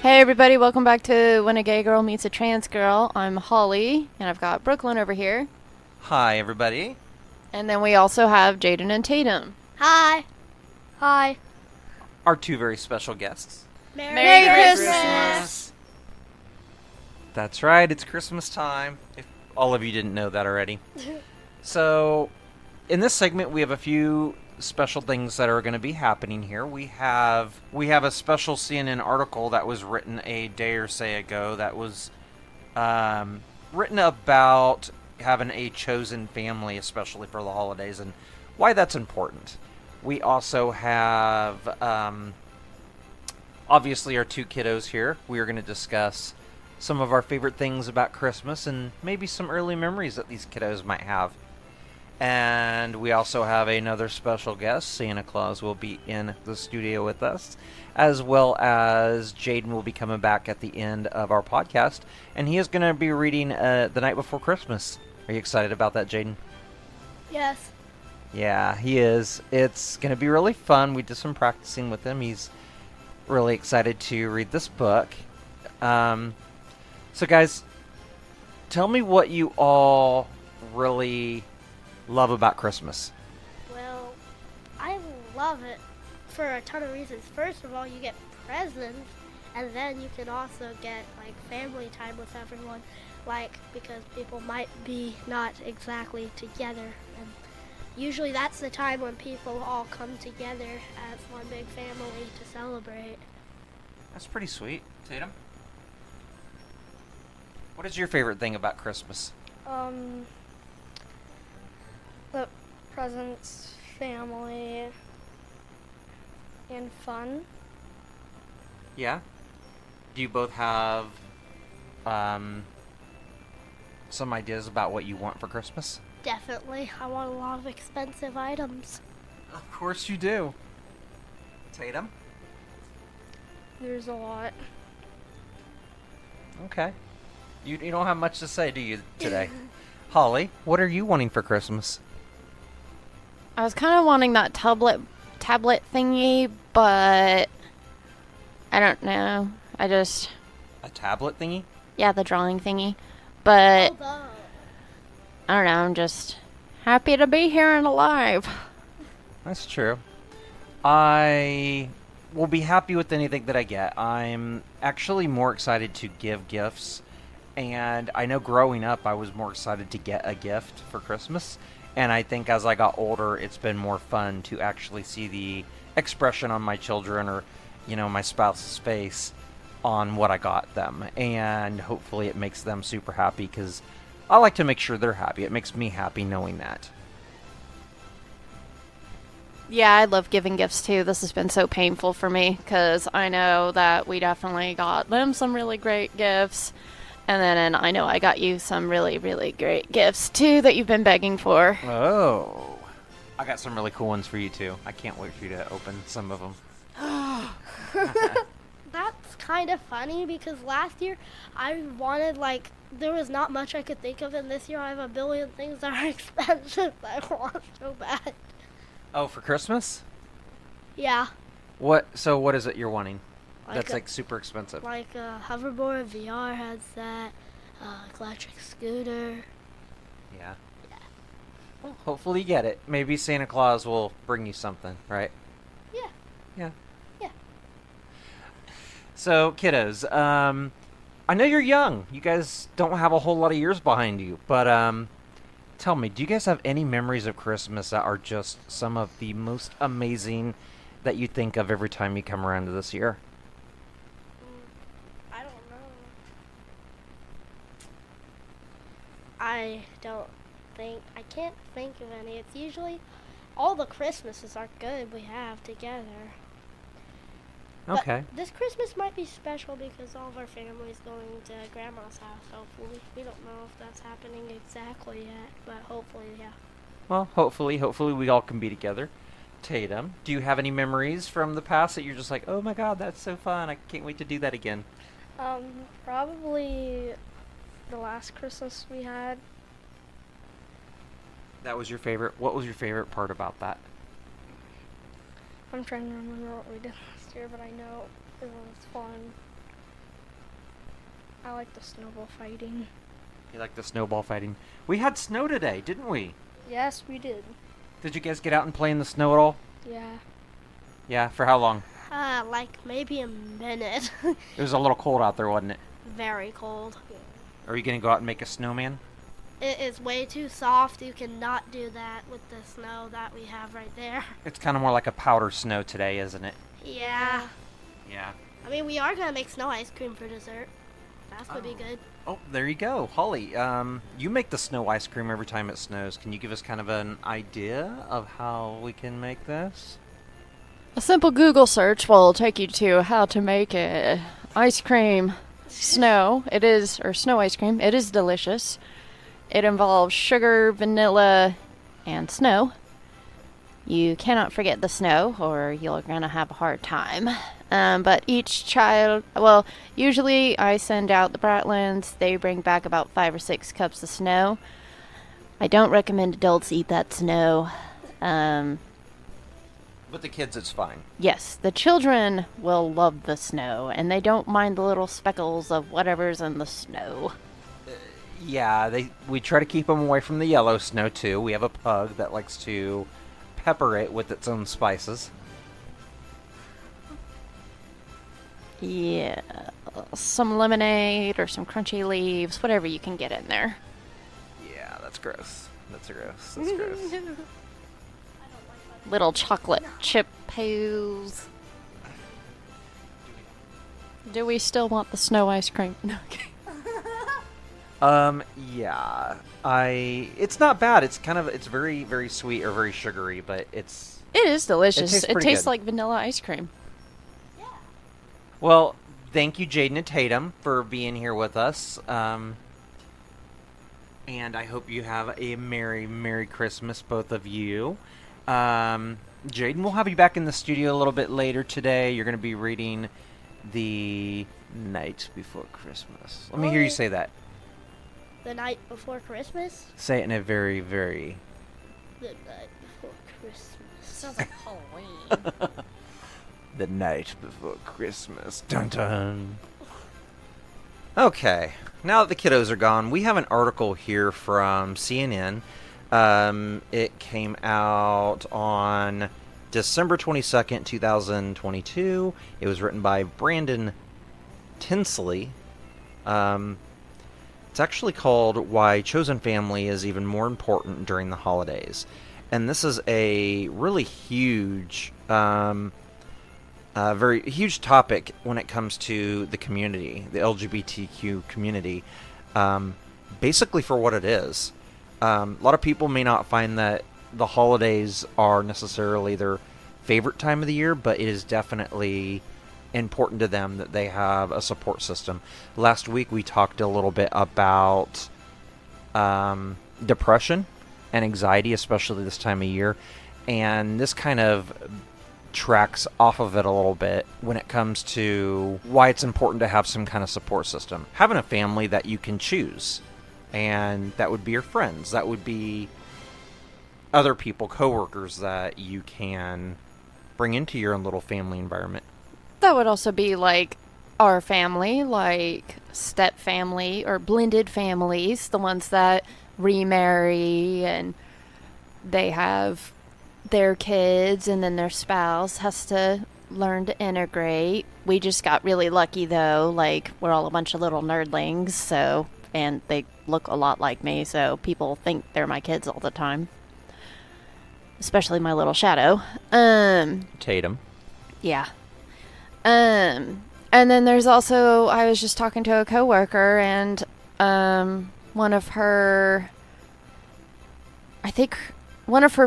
Hey everybody, welcome back to When a Gay Girl Meets a Trans Girl. I'm Holly, and I've got Brooklyn over here. Hi, everybody. And then we also have Jadyn and Tatum. Hi. Hi. Our two very special guests. Merry Christmas. That's right, it's Christmas time, if all of you didn't know that already. So, in this segment, we have a few special things that are going to be happening here. We have a special CNN article that was written a day or so ago that was written about having a chosen family, especially for the holidays, and why that's important. We also have obviously our two kiddos here. We are going to discuss some of our favorite things about Christmas and maybe some early memories that these kiddos might have. And we also have another special guest. Santa Claus will be in the studio with us, as well as Jadyn will be coming back at the end of our podcast, and he is going to be reading The Night Before Christmas. Are you excited about that, Jadyn? Yes. Yeah, he is. It's going to be really fun. We did some practicing with him. He's really excited to read this book. So guys, tell me what you all really love about Christmas. Well, I love it for a ton of reasons. First of all, you get presents, and then you can also get like family time with everyone, like because people might be not exactly together, and usually that's the time when people all come together as one big family to celebrate. That's pretty sweet. Tatum? What is your favorite thing about Christmas? The presents, family, and fun. Yeah? Do you both have some ideas about what you want for Christmas? Definitely, I want a lot of expensive items. Of course you do. Tatum? There's a lot. Okay. You don't have much to say, do you, today? Holly, what are you wanting for Christmas? I was kind of wanting that tablet thingy, but I don't know. A tablet thingy? Yeah, the drawing thingy. But Hold on. I don't know, I'm just happy to be here and alive. That's true. I will be happy with anything that I get. I'm actually more excited to give gifts. And I know growing up, I was more excited to get a gift for Christmas. And I think as I got older, it's been more fun to actually see the expression on my children or, my spouse's face on what I got them. And hopefully it makes them super happy because I like to make sure they're happy. It makes me happy knowing that. Yeah, I love giving gifts too. This has been so painful for me because I know that we definitely got them some really great gifts. And I know I got you some really, really great gifts, too, that you've been begging for. Oh. I got some really cool ones for you, too. I can't wait for you to open some of them. That's kind of funny because last year I wanted there was not much I could think of, and this year I have a billion things that are expensive that I want so bad. Oh, for Christmas? Yeah. So what is it you're wanting? Like That's super expensive. Like a hoverboard, VR headset, electric scooter. Yeah. Yeah. Well, hopefully you get it. Maybe Santa Claus will bring you something, right? Yeah. Yeah. Yeah. So, kiddos, I know you're young. You guys don't have a whole lot of years behind you, but tell me, do you guys have any memories of Christmas that are just some of the most amazing that you think of every time you come around to this year? I don't know. I can't think of any. It's usually all the Christmases are good we have together. Okay. But this Christmas might be special because all of our family's going to Grandma's house, hopefully. We don't know if that's happening exactly yet, but hopefully, yeah. Well, hopefully we all can be together. Tatum, do you have any memories from the past that you're just like, oh my god, that's so fun, I can't wait to do that again? Probably the last Christmas we had. That was your favorite? What was your favorite part about that? I'm trying to remember what we did last year, but I know it was fun. I like the snowball fighting. You like the snowball fighting? We had snow today, didn't we? Yes, we did. Did you guys get out and play in the snow at all? Yeah. Yeah, for how long? Like maybe a minute. It was a little cold out there, wasn't it? Very cold. Are you going to go out and make a snowman? It is way too soft. You cannot do that with the snow that we have right there. It's kind of more like a powder snow today, isn't it? Yeah. Yeah. I mean, we are going to make snow ice cream for dessert. That's going to be good. Oh, there you go. Holly, you make the snow ice cream every time it snows. Can you give us kind of an idea of how we can make this? A simple Google search will take you to how to make a ice cream snow. Or snow ice cream. It is delicious. It involves sugar, vanilla, and snow. You cannot forget the snow, or you're gonna have a hard time. But each child, usually I send out the Bratlands. They bring back about 5 or 6 cups of snow. I don't recommend adults eat that snow. With the kids, it's fine. Yes, the children will love the snow, and they don't mind the little speckles of whatever's in the snow. Yeah, we try to keep them away from the yellow snow, too. We have a pug that likes to pepper it with its own spices. Yeah, some lemonade or some crunchy leaves, whatever you can get in there. Yeah, that's gross. That's gross. Little chocolate chip poos. Do we still want the snow ice cream? No, okay. Yeah. It's not bad. It's very, very sweet or very sugary, but It is delicious. tastes It pretty tastes good. like vanilla ice cream. Well, thank you, Jadyn and Tatum, for being here with us. And I hope you have a Merry, Merry Christmas, both of you. Jadyn, we'll have you back in the studio a little bit later today. You're going to be reading The Night Before Christmas. Let me hear you say that. The night before Christmas? Say it in a very, very... The night before Christmas. Sounds like Halloween. The Night Before Christmas. Dun dun. Okay, now that the kiddos are gone, we have an article here from CNN. It came out on December 22nd, 2022. It was written by Brandon Tinsley. It's actually called Why Chosen Family is Even More Important During the Holidays. And this is a really huge, very huge topic when it comes to the community, the LGBTQ community, basically for what it is. A lot of people may not find that the holidays are necessarily their favorite time of the year, but it is definitely important to them that they have a support system. Last week we talked a little bit about depression and anxiety, especially this time of year, and this kind of tracks off of it a little bit when it comes to why it's important to have some kind of support system. Having a family that you can choose, and that would be your friends, that would be other people, coworkers that you can bring into your own little family environment. That would also be like our family, like step family or blended families, the ones that remarry and they have their kids and then their spouse has to learn to integrate. We just got really lucky though, like we're all a bunch of little nerdlings, and they look a lot like me, so people think they're my kids all the time. Especially my little shadow. Tatum. Yeah. And then there's also, I was just talking to a coworker, and one of her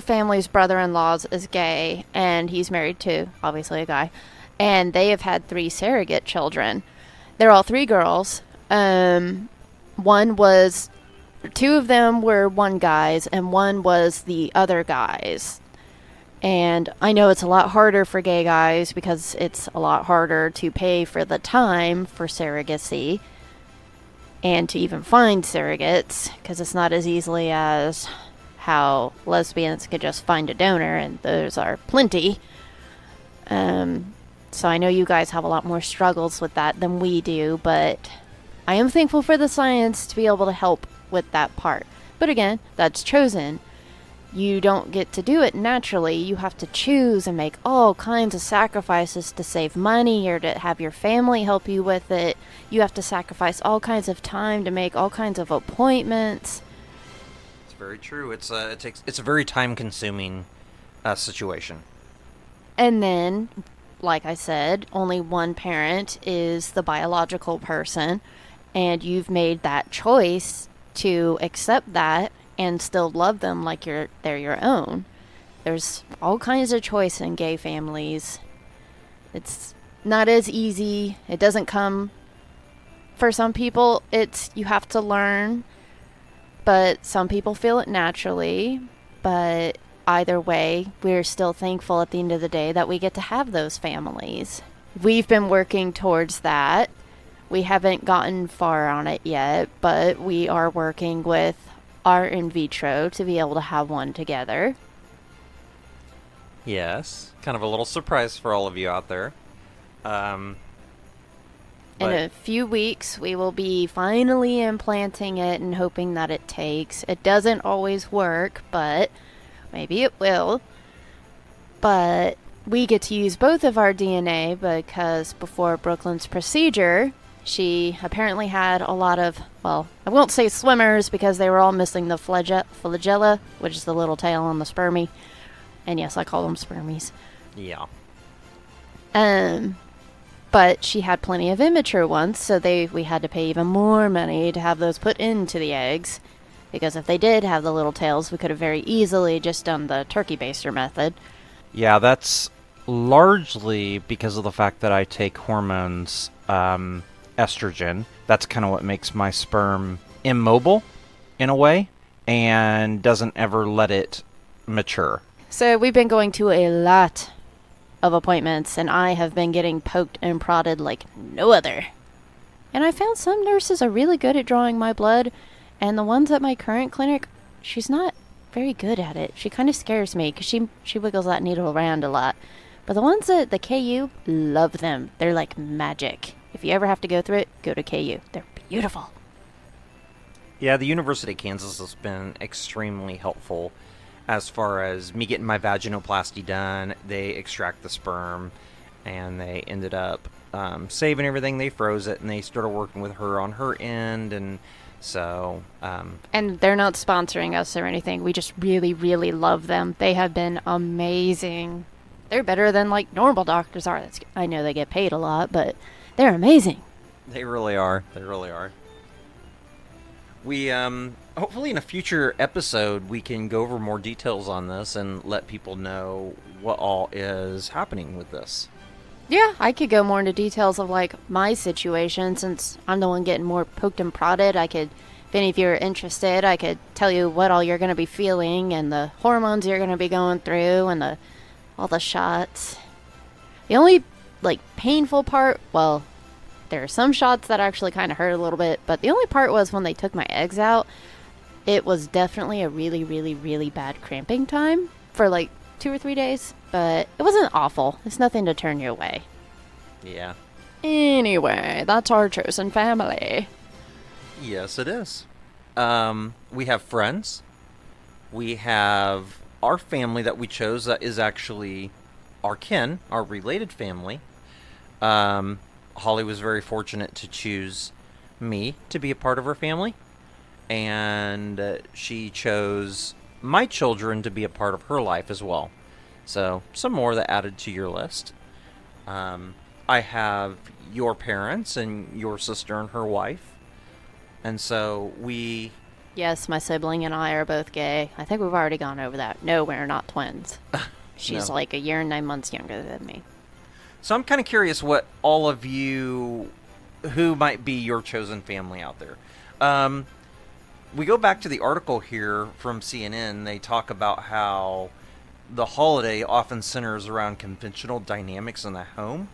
family's brother-in-laws is gay, and he's married to, obviously, a guy. And they have had 3 surrogate children. They're all 3 girls. 2 of them were one guy's, and 1 was the other guy's. And I know it's a lot harder for gay guys because it's a lot harder to pay for the time for surrogacy and to even find surrogates, because it's not as easily as how lesbians could just find a donor, and those are plenty. So I know you guys have a lot more struggles with that than we do, but I am thankful for the science to be able to help with that part. But again, that's chosen. You don't get to do it naturally. You have to choose and make all kinds of sacrifices to save money or to have your family help you with it. You have to sacrifice all kinds of time to make all kinds of appointments. It's very true. It's a very time-consuming situation. And then, like I said, only one parent is the biological person, and you've made that choice to accept that and still love them like they're your own. There's all kinds of choice in gay families. It's not as easy. It doesn't come, for some people, you have to learn, but some people feel it naturally. But either way, we're still thankful at the end of the day that we get to have those families. We've been working towards that. We haven't gotten far on it yet, but we are working with our in vitro to be able to have one together. Yes, kind of a little surprise for all of you out there. In a few weeks, we will be finally implanting it and hoping that it takes. It doesn't always work, but maybe it will. But we get to use both of our DNA because before Brooklyn's procedure, she apparently had a lot of, well, I won't say swimmers because they were all missing the flagella, which is the little tail on the spermie. And yes, I call them spermies. Yeah. But she had plenty of immature ones, so we had to pay even more money to have those put into the eggs. Because if they did have the little tails, we could have very easily just done the turkey baster method. Yeah, that's largely because of the fact that I take hormones, estrogen. That's kind of what makes my sperm immobile, in a way, and doesn't ever let it mature. So we've been going to a lot of appointments, and I have been getting poked and prodded like no other. And I found some nurses are really good at drawing my blood, and the ones at my current clinic, she's not very good at it. She kind of scares me because she wiggles that needle around a lot. But the ones at the KU, love them. They're like magic. If you ever have to go through it, go to KU. They're beautiful. Yeah, the University of Kansas has been extremely helpful as far as me getting my vaginoplasty done. They extract the sperm, and they ended up saving everything. They froze it, and they started working with her on her end, and so... And they're not sponsoring us or anything. We just really, really love them. They have been amazing. They're better than, like, normal doctors are. I know they get paid a lot, but they're amazing. They really are. They really are. We, hopefully in a future episode, we can go over more details on this and let people know what all is happening with this. Yeah, I could go more into details of, like, my situation, since I'm the one getting more poked and prodded. If any of you are interested, I could tell you what all you're going to be feeling and the hormones you're going to be going through and all the shots. The only, like, painful part, well, there are some shots that actually kind of hurt a little bit, but the only part was when they took my eggs out. It was definitely a really, really, really bad cramping time for, like, 2 or 3 days, but it wasn't awful. It's nothing to turn you away. Yeah. Anyway, that's our chosen family. Yes, it is. We have friends. We have our family that we chose that is actually our kin, our related family. Holly was very fortunate to choose me to be a part of her family, and she chose my children to be a part of her life as well. So, some more that added to your list. I have your parents and your sister and her wife. And so we... Yes, my sibling and I are both gay. I think we've already gone over that. No, we're not twins. She's like 1 year and 9 months younger than me. So I'm kind of curious what all of you, who might be your chosen family out there. We go back to the article here from CNN. They talk about how the holiday often centers around conventional dynamics in the home.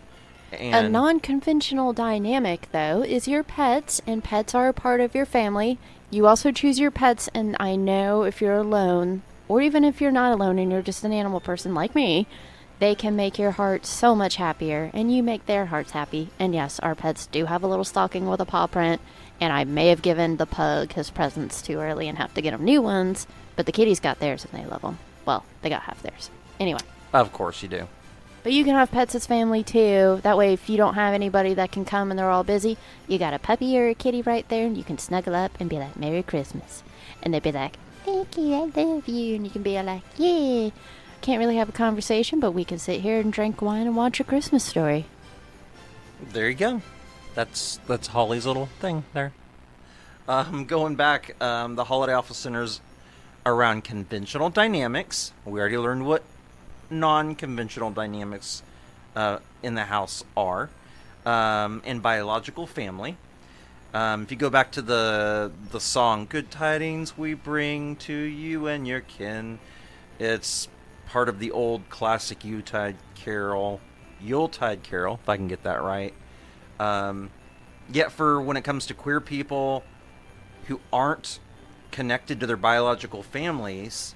And a non-conventional dynamic, though, is your pets, and pets are a part of your family. You also choose your pets, and I know if you're alone, or even if you're not alone and you're just an animal person like me, they can make your heart so much happier, and you make their hearts happy. And yes, our pets do have a little stocking with a paw print, And I may have given the pug his presents too early and have to get him new ones, but the kitties got theirs and they love them. Well, they got half theirs. Anyway. Of course you do. But you can have pets as family too. That way, if you don't have anybody that can come and they're all busy, you got a puppy or a kitty right there, and you can snuggle up and be like, Merry Christmas. And they'd be like, thank you, I love you. And you can be like, yeah. Can't really have a conversation, but we can sit here and drink wine and watch A Christmas Story. There you go. That's Holly's little thing there. Going back, the Holiday Alpha Center's around conventional dynamics. We already learned what non-conventional dynamics in the house are, and biological family. If you go back to the song "Good Tidings We Bring to You and Your Kin," it's part of the old classic Yuletide Carol, if I can get that right. Yet for when it comes to queer people who aren't connected to their biological families,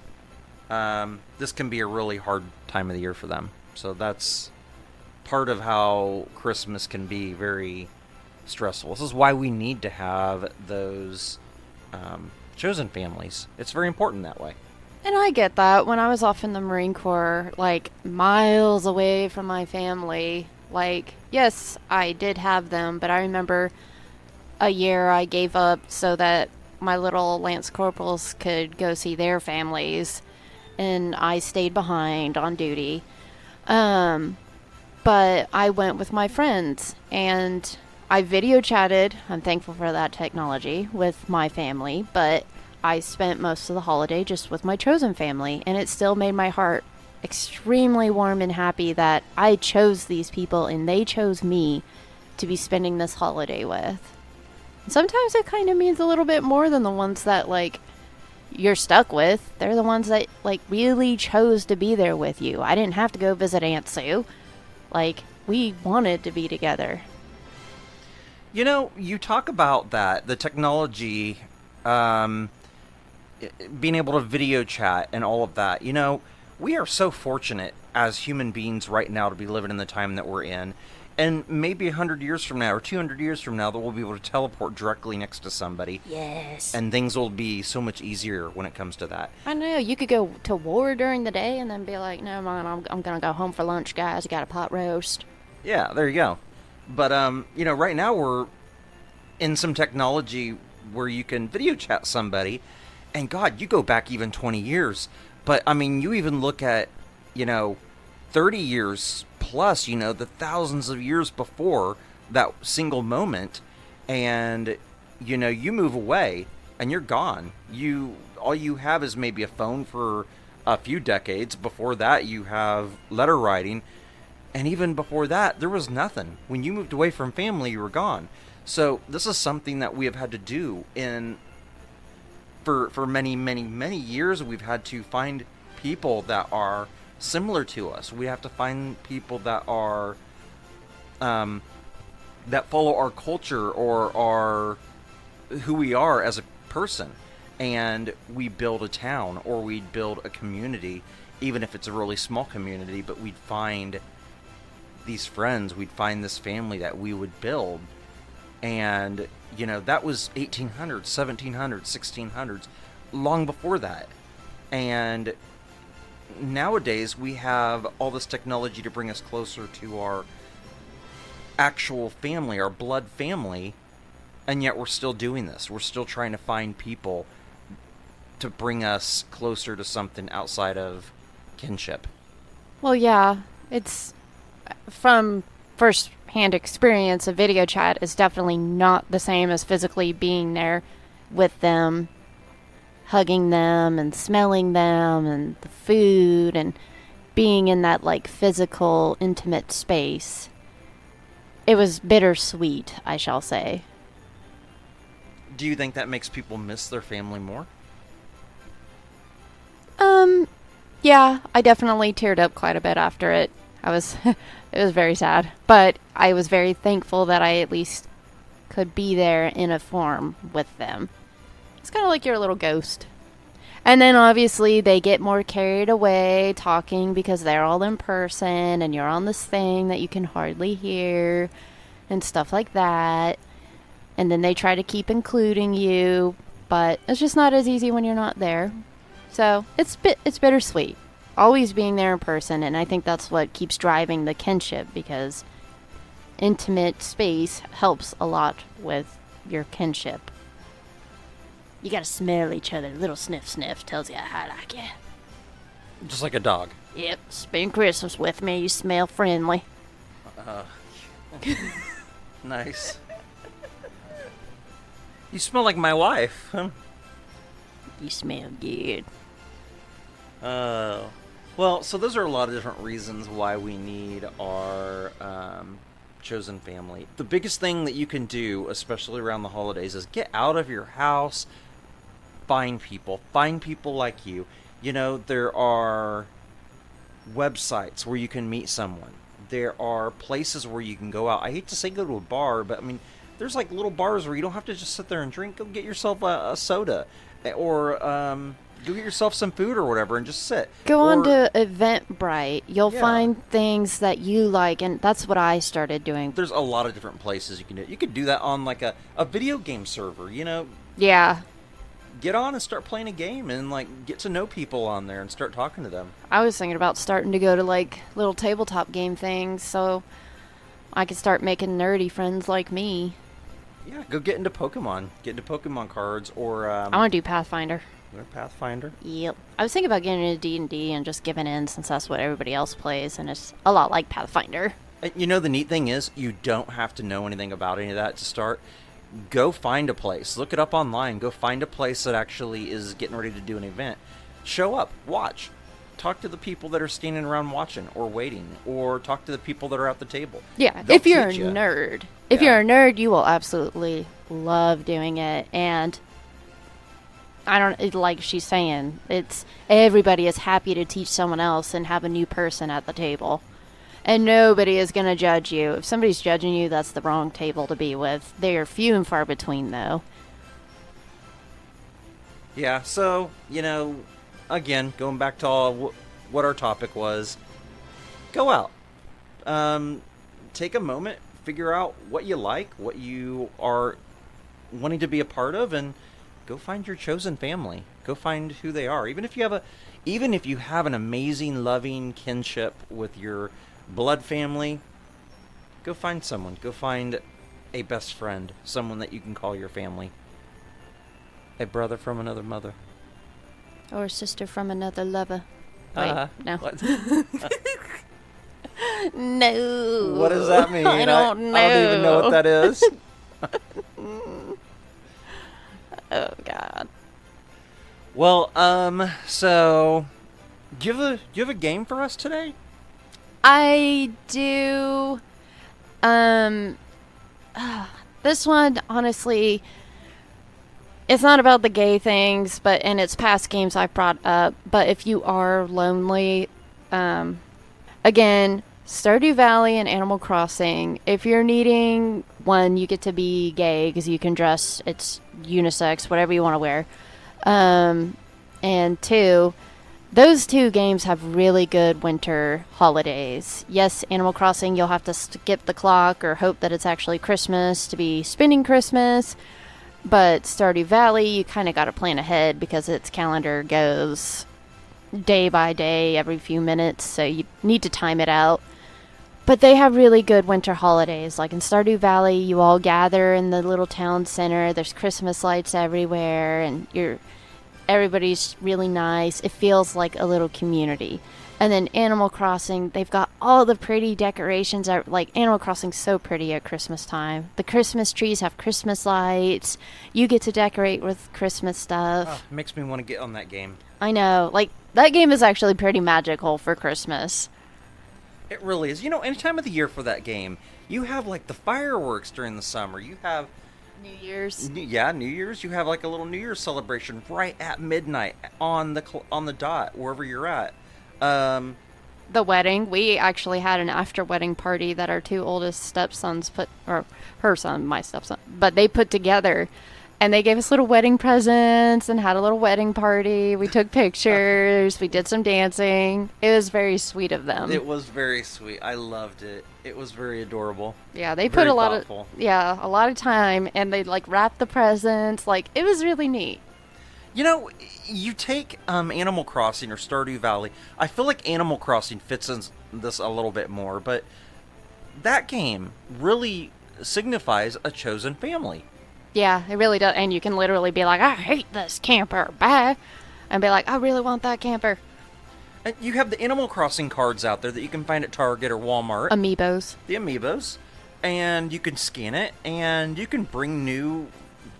this can be a really hard time of the year for them. So that's part of how Christmas can be very stressful. This is why we need to have those chosen families. It's very important that way. And I get that. When I was off in the Marine Corps, like, miles away from my family, like, yes, I did have them, but I remember a year I gave up so that my little Lance Corporals could go see their families, and I stayed behind on duty. But I went with my friends, and I video chatted, I'm thankful for that technology, with my family, but I spent most of the holiday just with my chosen family, and it still made my heart extremely warm and happy that I chose these people and they chose me to be spending this holiday with. And sometimes it kind of means a little bit more than the ones that, like, you're stuck with. They're the ones that, like, really chose to be there with you. I didn't have to go visit Aunt Sue. Like, we wanted to be together. You know, you talk about that, the technology, being able to video chat and all of that. You know, we are so fortunate as human beings right now to be living in the time that we're in. And maybe 100 years from now or 200 years from now that we'll be able to teleport directly next to somebody. Yes. And things will be so much easier when it comes to that. I know. You could go to war during the day and then be like, no, man, I'm going to go home for lunch, guys. I got a pot roast. Yeah, there you go. But, you know, right now we're in some technology where you can video chat somebody. And, God, you go back even 20 years. But, I mean, you even look at, you know, 30 years plus, you know, the thousands of years before that single moment. And, you know, you move away and you're gone. All you have is maybe a phone for a few decades. Before that, you have letter writing. And even before that, there was nothing. When you moved away from family, you were gone. So this is something that we have had to do for many, many, many years. We've had to find people that are similar to us. We have to find people that are that follow our culture or are who we are as a person. And we build a town or we'd build a community, even if it's a really small community, but we'd find these friends, we'd find this family that we would build. And, you know, that was 1800s, 1700s, 1600s, long before that. And nowadays we have all this technology to bring us closer to our actual family, our blood family, and yet we're still doing this. We're still trying to find people to bring us closer to something outside of kinship. Well, yeah, it's from first-hand experience, a video chat is definitely not the same as physically being there with them, hugging them and smelling them and the food and being in that, like, physical, intimate space. It was bittersweet, I shall say. Do you think that makes people miss their family more? Yeah, I definitely teared up quite a bit after it. It was very sad, but I was very thankful that I at least could be there in a form with them. It's kind of like you're a little ghost. And then obviously they get more carried away talking because they're all in person and you're on this thing that you can hardly hear and stuff like that. and then they try to keep including you, but it's just not as easy when you're not there. So it's bittersweet, always being there in person, and I think that's what keeps driving the kinship, because intimate space helps a lot with your kinship. You gotta smell each other. Little sniff sniff tells you how I like you. Just like a dog. Yep, spend Christmas with me. You smell friendly. Nice. You smell like my wife. Huh? You smell good. Well, so those are a lot of different reasons why we need our chosen family. The biggest thing that you can do, especially around the holidays, is get out of your house, find people like you. You know, there are websites where you can meet someone. There are places where you can go out. I hate to say go to a bar, but I mean, there's like little bars where you don't have to just sit there and drink. Go get yourself a soda, or go get yourself some food or whatever, and just sit. Go on to Eventbrite. You'll find things that you like, and that's what I started doing. There's a lot of different places you can do it. You could do that on like a video game server, you know? Yeah. Get on and start playing a game and like get to know people on there and start talking to them. I was thinking about starting to go to like little tabletop game things so I could start making nerdy friends like me. Yeah, go get into Pokemon. Get into Pokemon cards, or I want to do Pathfinder. Pathfinder. Yep. I was thinking about getting into D&D and just giving in, since that's what everybody else plays, and it's a lot like Pathfinder. You know, the neat thing is you don't have to know anything about any of that to start. Go find a place. Look it up online. Go find a place that actually is getting ready to do an event. Show up. Watch. Talk to the people that are standing around watching or waiting, or talk to the people that are at the table. Yeah, They'll if you're a teach ya. nerd. If you're a nerd, you will absolutely love doing it. And like she's saying, it's everybody is happy to teach someone else and have a new person at the table. And nobody is going to judge you. If somebody's judging you, that's the wrong table to be with. They are few and far between, though. Yeah, so, you know, again, going back to what our topic was, go out. Take a moment, figure out what you like, what you are wanting to be a part of, and go find your chosen family. Go find who they are. Even if you have an amazing, loving kinship with your blood family, go find someone. Go find a best friend, someone that you can call your family. A brother from another mother. Or a sister from another lover. Wait, no. What? No. What does that mean? I don't know. I don't even know what that is. Oh, God. Well, so do you have a game for us today? I do. This one, honestly, it's not about the gay things, but in its past games I've brought up. But if you are lonely, again, Stardew Valley and Animal Crossing. If you're needing one, you get to be gay because you can dress. It's unisex, whatever you want to wear. And two, those two games have really good winter holidays. Yes, Animal Crossing, you'll have to skip the clock or hope that it's actually Christmas to be spending Christmas. But Stardew Valley, you kind of got to plan ahead because its calendar goes day by day, every few minutes, so you need to time it out. But they have really good winter holidays. Like in Stardew Valley, you all gather in the little town center. There's Christmas lights everywhere, and everybody's really nice. It feels like a little community. And then Animal Crossing, they've got all the pretty decorations. Like, Animal Crossing's so pretty at Christmas time. The Christmas trees have Christmas lights. You get to decorate with Christmas stuff. Oh, makes me want to get on that game. I know. Like, that game is actually pretty magical for Christmas. It really is. You know, any time of the year for that game, you have, like, the fireworks during the summer. You have New Year's. New Year's. You have, like, a little New Year's celebration right at midnight on the dot, wherever you're at. The wedding. We actually had an after-wedding party that our two oldest stepsons put, or her son, my stepson, but they put together. And they gave us little wedding presents and had a little wedding party. We took pictures. We did some dancing. It was very sweet of them. It was very sweet. I loved it. It was very adorable. Yeah, they put Very a lot thoughtful. a lot of time, and they like wrapped the presents. Like, it was really neat. You know, you take Animal Crossing or Stardew Valley. I feel like Animal Crossing fits in this a little bit more, but that game really signifies a chosen family. Yeah, it really does. And you can literally be like, I hate this camper, bye. And be like, I really want that camper. And you have the Animal Crossing cards out there that you can find at Target or Walmart. Amiibos. The amiibos. And you can scan it, and you can bring new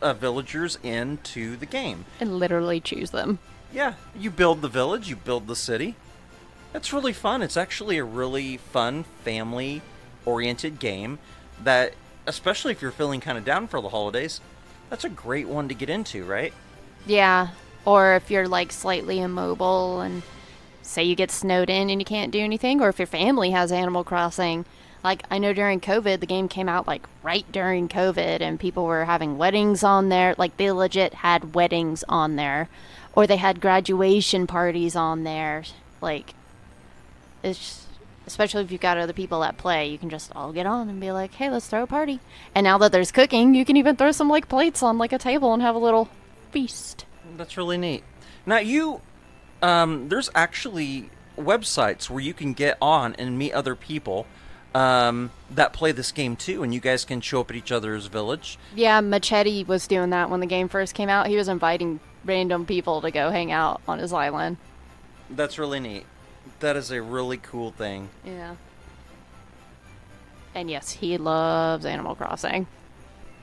villagers into the game. And literally choose them. Yeah, you build the village, you build the city. It's really fun. It's actually a really fun, family-oriented game that, especially if you're feeling kind of down for the holidays, that's a great one to get into, right? Yeah. Or if you're like slightly immobile and say you get snowed in and you can't do anything, or if your family has Animal Crossing. Like, I know during COVID, the game came out like right during COVID, and people were having weddings on there. Like, they legit had weddings on there, or they had graduation parties on there. Like, it's just, especially if you've got other people that play, you can just all get on and be like, hey, let's throw a party. And now that there's cooking, you can even throw some like plates on like a table and have a little feast. That's really neat. Now, there's actually websites where you can get on and meet other people that play this game too, and you guys can show up at each other's village. Yeah, Machete was doing that when the game first came out. He was inviting random people to go hang out on his island. That's really neat. That is a really cool thing. Yeah. And yes, he loves Animal Crossing.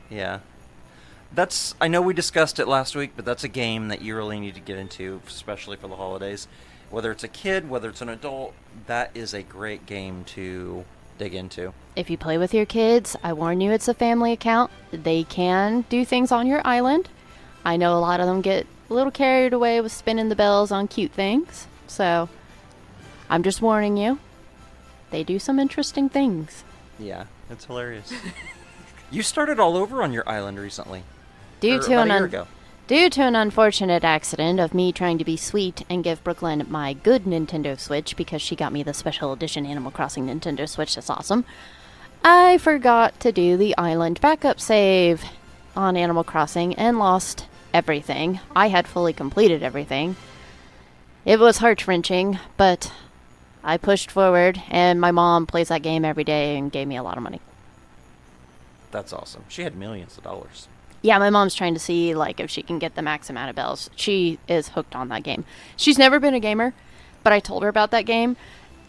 Yeah. I know we discussed it last week, but that's a game that you really need to get into, especially for the holidays. Whether it's a kid, whether it's an adult, that is a great game to dig into. If you play with your kids, I warn you, it's a family account. They can do things on your island. I know a lot of them get a little carried away with spinning the bells on cute things. So, I'm just warning you. They do some interesting things. Yeah, it's hilarious. You started all over on your island recently. Due to about a year ago. Due to an unfortunate accident of me trying to be sweet and give Brooklyn my good Nintendo Switch because she got me the special edition Animal Crossing Nintendo Switch that's awesome, I forgot to do the island backup save on Animal Crossing and lost everything. I had fully completed everything. It was heart-wrenching, but I pushed forward, and my mom plays that game every day and gave me a lot of money. That's awesome. She had millions of dollars. Yeah, my mom's trying to see, like, if she can get the max amount of bells. She is hooked on that game. She's never been a gamer, but I told her about that game,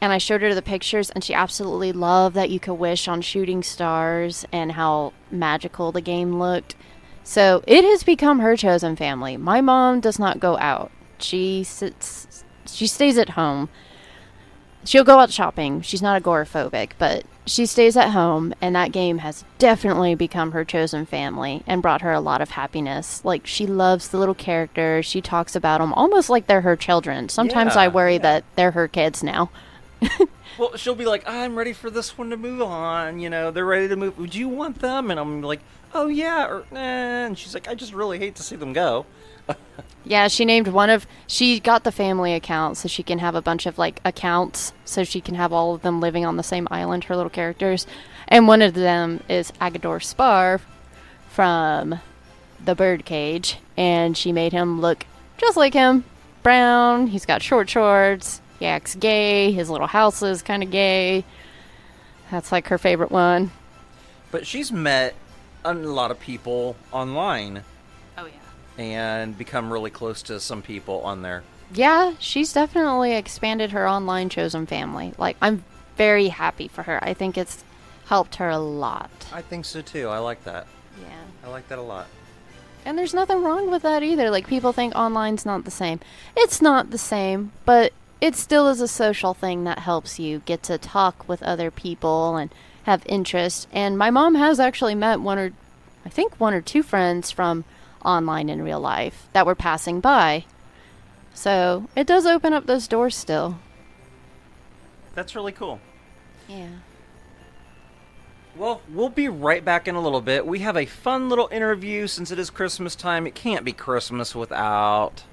and I showed her the pictures, and she absolutely loved that you could wish on shooting stars and how magical the game looked. So it has become her chosen family. My mom does not go out. She stays at home. She'll go out shopping. She's not agoraphobic, but she stays at home, and that game has definitely become her chosen family and brought her a lot of happiness. Like, she loves the little characters. She talks about them almost like they're her children. Sometimes I worry that they're her kids now. Well, she'll be like, I'm ready for this one to move on. You know, they're ready to move. Would you want them? And I'm like, oh, yeah. Or, and she's like, I just really hate to see them go. Yeah, she got the family account so she can have a bunch of, like, accounts so she can have all of them living on the same island, her little characters. And one of them is Agador Spar from the Birdcage, and she made him look just like him. Brown, he's got short shorts, he acts gay, his little house is kind of gay. That's, like, her favorite one. But she's met a lot of people online. Oh, yeah. And become really close to some people on there. Yeah, she's definitely expanded her online chosen family. Like, I'm very happy for her. I think it's helped her a lot. I think so too. I like that. Yeah. I like that a lot. And there's nothing wrong with that either. Like, people think online's not the same. It's not the same, but it still is a social thing that helps you get to talk with other people and have interest. And my mom has actually met one or two friends from online in real life that were passing by. So it does open up those doors still. That's really cool. Yeah. Well, we'll be right back in a little bit. We have a fun little interview since it is Christmas time. It can't be Christmas without...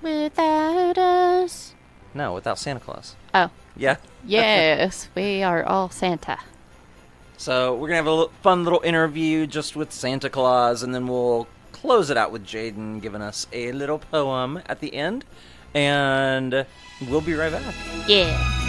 Without us. No, without Santa Claus. Oh. Yeah? Yes, we are all Santa. So we're going to have a fun little interview just with Santa Claus, and then we'll close it out with Jadyn giving us a little poem at the end. And we'll be right back. Yeah.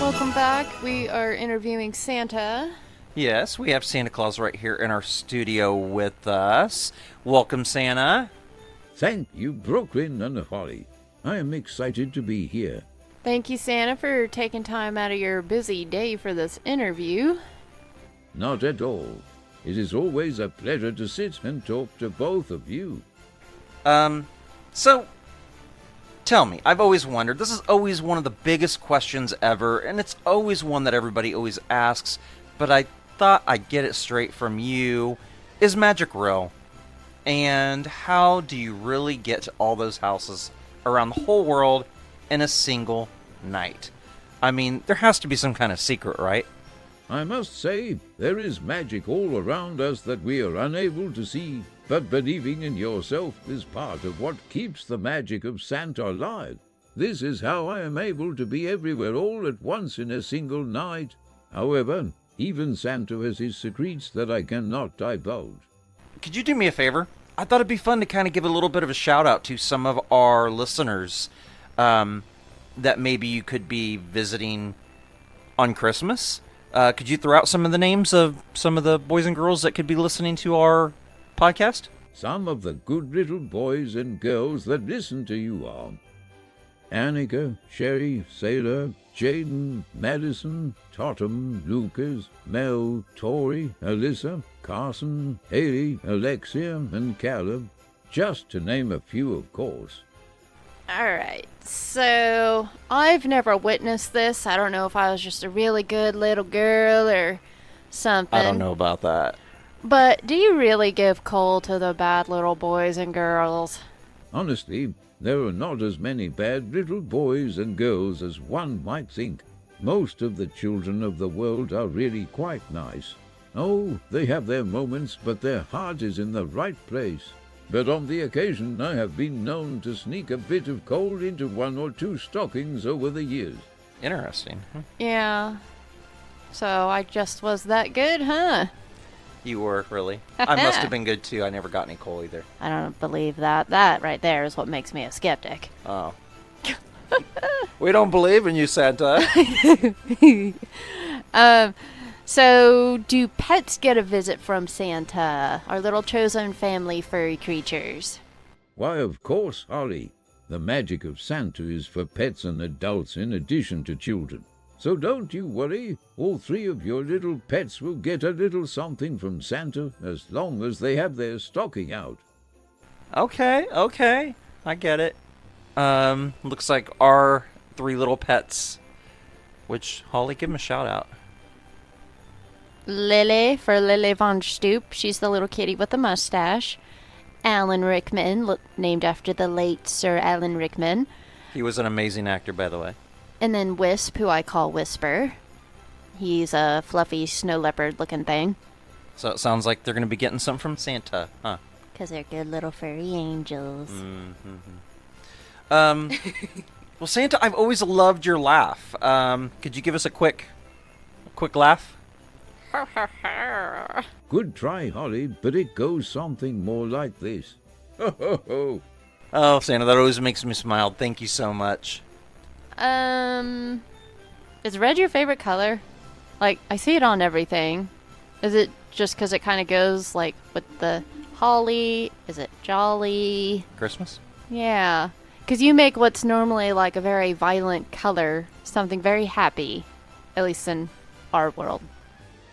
Welcome back. We are interviewing Santa. Yes, we have Santa Claus right here in our studio with us. Welcome, Santa. Thank you, Brooklyn and Holly. I am excited to be here. Thank you, Santa, for taking time out of your busy day for this interview. Not at all. It is always a pleasure to sit and talk to both of you. So, tell me, I've always wondered, this is always one of the biggest questions ever, and it's always one that everybody always asks, but I thought I'd get it straight from you. Is magic real? And how do you really get to all those houses around the whole world in a single night? I mean, there has to be some kind of secret, right? I must say, there is magic all around us that we are unable to see, but believing in yourself is part of what keeps the magic of Santa alive. This is how I am able to be everywhere all at once in a single night. However, even Santa has his secrets that I cannot divulge. Could you do me a favor? I thought it'd be fun to kind of give a little bit of a shout out to some of our listeners that maybe you could be visiting on Christmas. Could you throw out some of the names of some of the boys and girls that could be listening to our podcast? Some of the good little boys and girls that listen to you are Annika, Sherry, Sailor, Jadyn, Madison, Tatum, Lucas, Mel, Tori, Alyssa, Carson, Haley, Alexia, and Caleb, just to name a few, of course. Alright, so I've never witnessed this. I don't know if I was just a really good little girl or something. I don't know about that. But do you really give coal to the bad little boys and girls? Honestly, there are not as many bad little boys and girls as one might think. Most of the children of the world are really quite nice. Oh, they have their moments, but their heart is in the right place. But on the occasion, I have been known to sneak a bit of coal into one or two stockings over the years. Interesting. Yeah. So I just was that good, huh? You were, really. I must have been good, too. I never got any coal, either. I don't believe that. That right there is what makes me a skeptic. Oh. We don't believe in you, Santa. So do pets get a visit from Santa? Our little chosen family furry creatures? Why, of course, Holly. The magic of Santa is for pets and adults in addition to children. So don't you worry. All three of your little pets will get a little something from Santa as long as they have their stocking out. Okay. I get it. Looks like our three little pets, which, Holly, give them a shout out. Lily, for Lily Von Stoop. She's the little kitty with the mustache. Alan Rickman, named after the late Sir Alan Rickman. He was an amazing actor, by the way. And then Wisp, who I call Whisper. He's a fluffy snow leopard looking thing. So it sounds like they're going to be getting something from Santa, huh? Because they're good little furry angels. Well, Santa, I've always loved your laugh. Could you give us a quick laugh? Good try, Holly, but it goes something more like this. Ho, ho, ho. Oh, Santa, that always makes me smile. Thank you so much. Is red your favorite color? Like, I see it on everything. Is it just because it kind of goes, like, with the holly? Is it jolly? Christmas? Yeah. Because you make what's normally, like, a very violent color something very happy. At least in our world.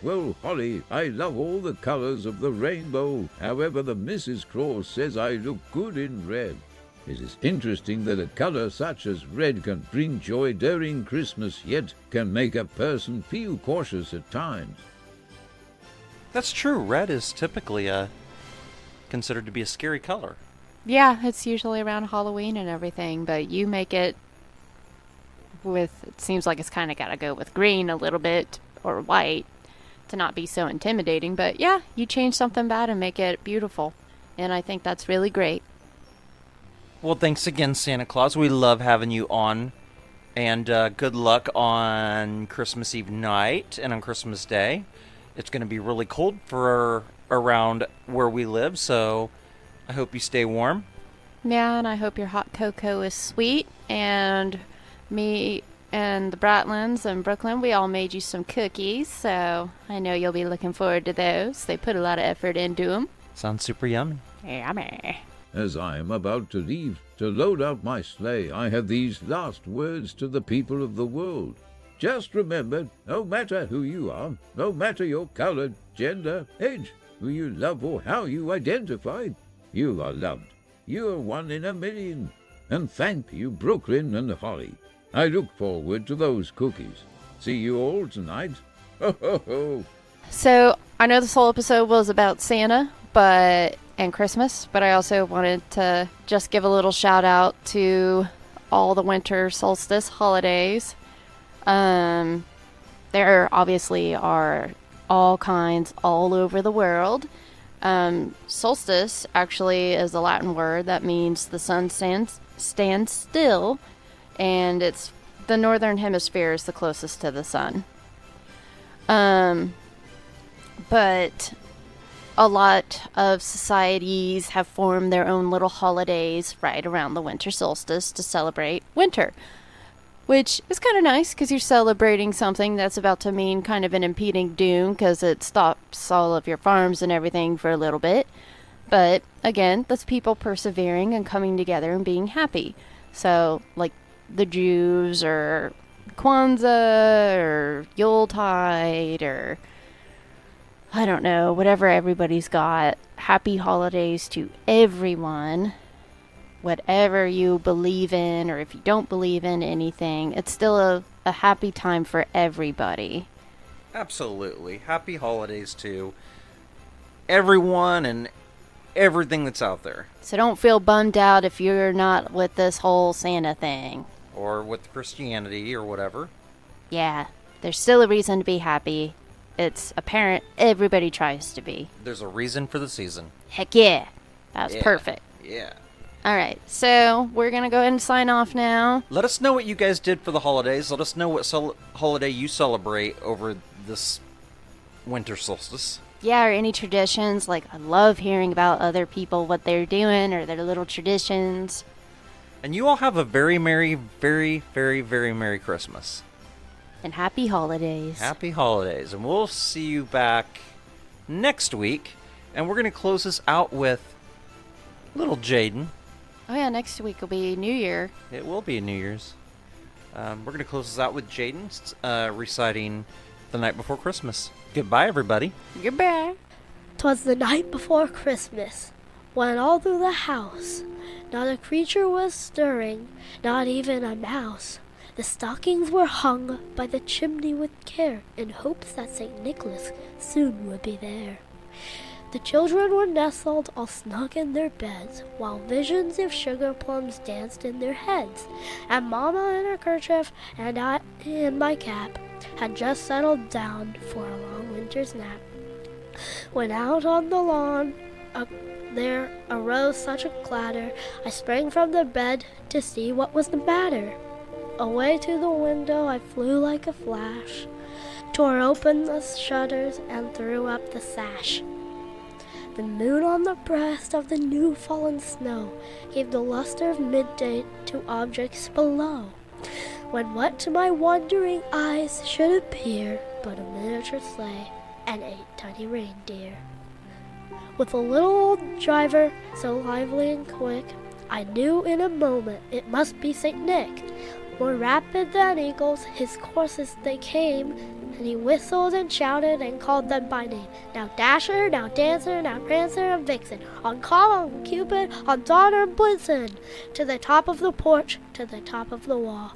Well, Holly, I love all the colors of the rainbow. However, the Mrs. Claus says I look good in red. It is interesting that a color such as red can bring joy during Christmas, yet can make a person feel cautious at times. That's true. Red is typically considered to be a scary color. Yeah, it's usually around Halloween and everything, but you make it with, it seems like it's kind of got to go with green a little bit or white to not be so intimidating. But yeah, you change something bad and make it beautiful. And I think that's really great. Well, thanks again, Santa Claus. We love having you on. And good luck on Christmas Eve night and on Christmas Day. It's going to be really cold for around where we live, so I hope you stay warm. Yeah, and I hope your hot cocoa is sweet. And me and the Bratlands and Brooklyn, we all made you some cookies, so I know you'll be looking forward to those. They put a lot of effort into them. Sounds super yummy. Yummy. As I am about to leave to load out my sleigh, I have these last words to the people of the world. Just remember, no matter who you are, no matter your color, gender, age, who you love or how you identify, you are loved. You are one in a million. And thank you, Brooklyn and Holly. I look forward to those cookies. See you all tonight. Ho, ho, ho. So, I know this whole episode was about Santa, and Christmas, but I also wanted to just give a little shout out to all the winter solstice holidays. There obviously are all kinds all over the world. Solstice actually is a Latin word that means the sun stands still, and it's the northern hemisphere is the closest to the sun. But a lot of societies have formed their own little holidays right around the winter solstice to celebrate winter, which is kind of nice because you're celebrating something that's about to mean kind of an impending doom because it stops all of your farms and everything for a little bit. But again, that's people persevering and coming together and being happy. So, like the Jews or Kwanzaa or Yuletide or I don't know, whatever everybody's got. Happy holidays to everyone. Whatever you believe in, or if you don't believe in anything, it's still a happy time for everybody. Absolutely. Happy holidays to everyone and everything that's out there. So don't feel bummed out if you're not with this whole Santa thing. Or with Christianity or whatever. Yeah, there's still a reason to be happy. It's apparent everybody tries to be. There's a reason for the season. Heck yeah. That was Yeah. perfect. Yeah. Alright, so we're going to go ahead and sign off now. Let us know what you guys did for the holidays. Let us know what holiday you celebrate over this winter solstice. Yeah, or any traditions. Like, I love hearing about other people, what they're doing, or their little traditions. And you all have a very merry, very, very, very Merry Christmas. And happy holidays. Happy holidays. And we'll see you back next week. And we're going to close this out with little Jadyn. Oh yeah, next week will be New Year. It will be New Year's. We're going to close this out with Jadyn reciting The Night Before Christmas. Goodbye, everybody. Goodbye. 'Twas the night before Christmas, when all through the house not a creature was stirring, not even a mouse. The stockings were hung by the chimney with care, in hopes that St. Nicholas soon would be there. The children were nestled all snug in their beds, while visions of sugar plums danced in their heads. And Mama in her kerchief and I in my cap had just settled down for a long winter's nap. When out on the lawn there arose such a clatter, I sprang from the bed to see what was the matter. Away to the window I flew like a flash, tore open the shutters and threw up the sash. The moon on the breast of the new fallen snow gave the luster of midday to objects below, when what to my wondering eyes should appear but a miniature sleigh and 8 tiny reindeer. With a little old driver so lively and quick, I knew in a moment it must be St. Nick. More rapid than eagles, his courses they came, and he whistled and shouted and called them by name. Now Dasher, now Dancer, now Prancer and Vixen, on Comet and Cupid, on Donner and Blitzen, to the top of the porch, to the top of the wall.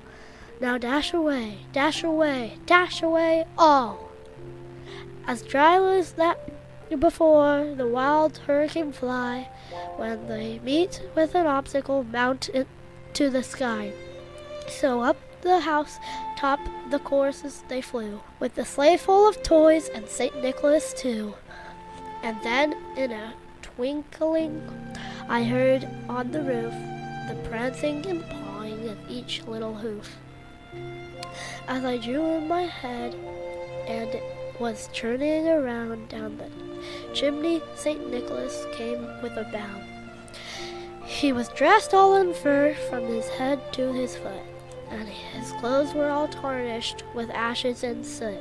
Now dash away, dash away, dash away, all. As dry as that before the wild hurricane fly, when they meet with an obstacle, mount into the sky. So up the house top the courses they flew, with the sleigh full of toys and St. Nicholas too. And then in a twinkling I heard on the roof the prancing and pawing of each little hoof. As I drew in my head and was turning around down the chimney, St. Nicholas came with a bound. He was dressed all in fur from his head to his foot, and his clothes were all tarnished with ashes and soot.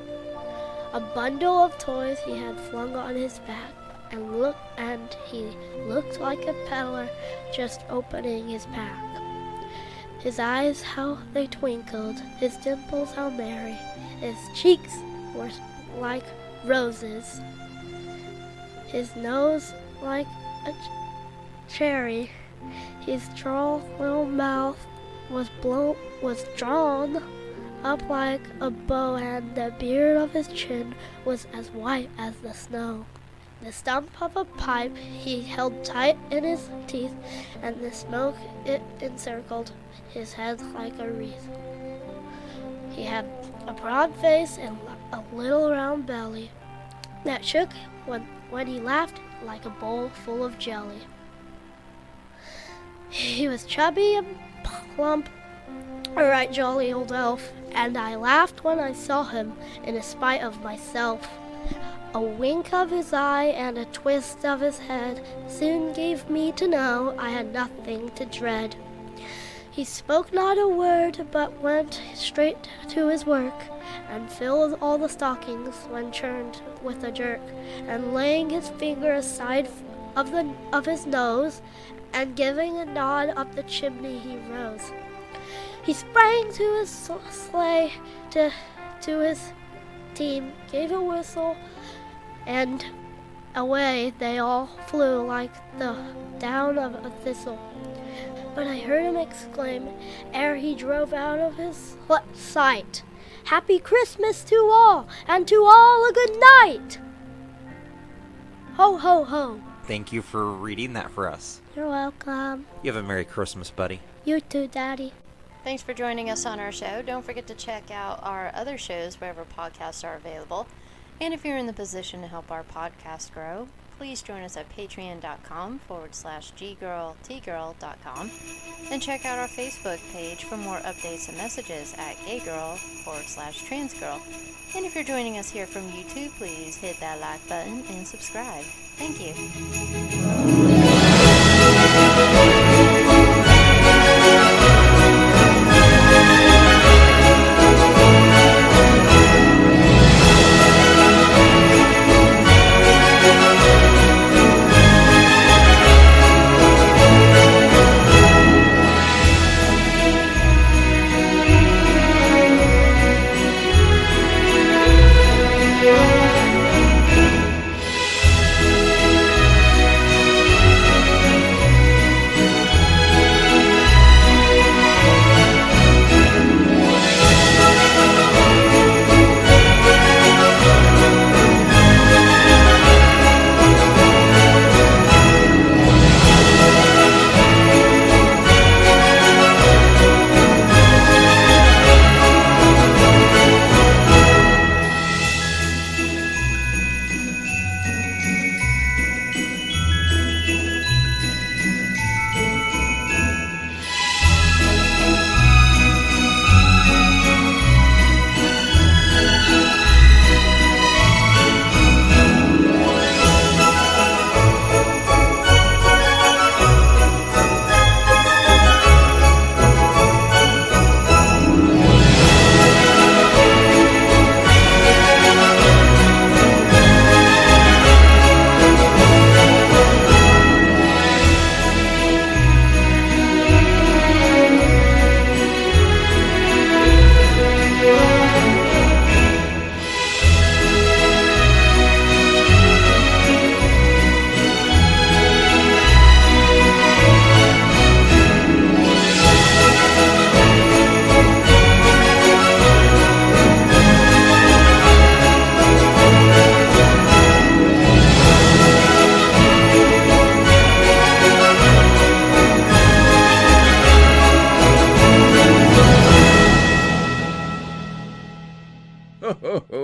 A bundle of toys he had flung on his back, and he looked like a peddler just opening his pack. His eyes, how they twinkled, his dimples, how merry, his cheeks were like roses, his nose like a cherry, his droll little mouth was drawn up like a bow, and the beard of his chin was as white as the snow. The stump of a pipe he held tight in his teeth, and the smoke it encircled his head like a wreath. He had a broad face and a little round belly that shook when he laughed like a bowl full of jelly. He was chubby and plump, a right jolly old elf, and I laughed when I saw him in spite of myself. A wink of his eye and a twist of his head soon gave me to know I had nothing to dread. He spoke not a word, but went straight to his work, and filled all the stockings when churned with a jerk, and laying his finger aside of his nose, and giving a nod up the chimney he rose. He sprang to his sleigh, to his team, gave a whistle, and away they all flew like the down of a thistle. But I heard him exclaim, ere he drove out of his sight, "Happy Christmas to all, and to all a good night!" Ho, ho, ho. Thank you for reading that for us. You're welcome. You have a Merry Christmas, buddy. You too, Daddy. Thanks for joining us on our show. Don't forget to check out our other shows wherever podcasts are available. And if you're in the position to help our podcast grow, please join us at patreon.com/ggirltgirl.com and check out our Facebook page for more updates and messages at gaygirl/transgirl. And if you're joining us here from YouTube, please hit that like button and subscribe. Thank you. Ho, ho, ho.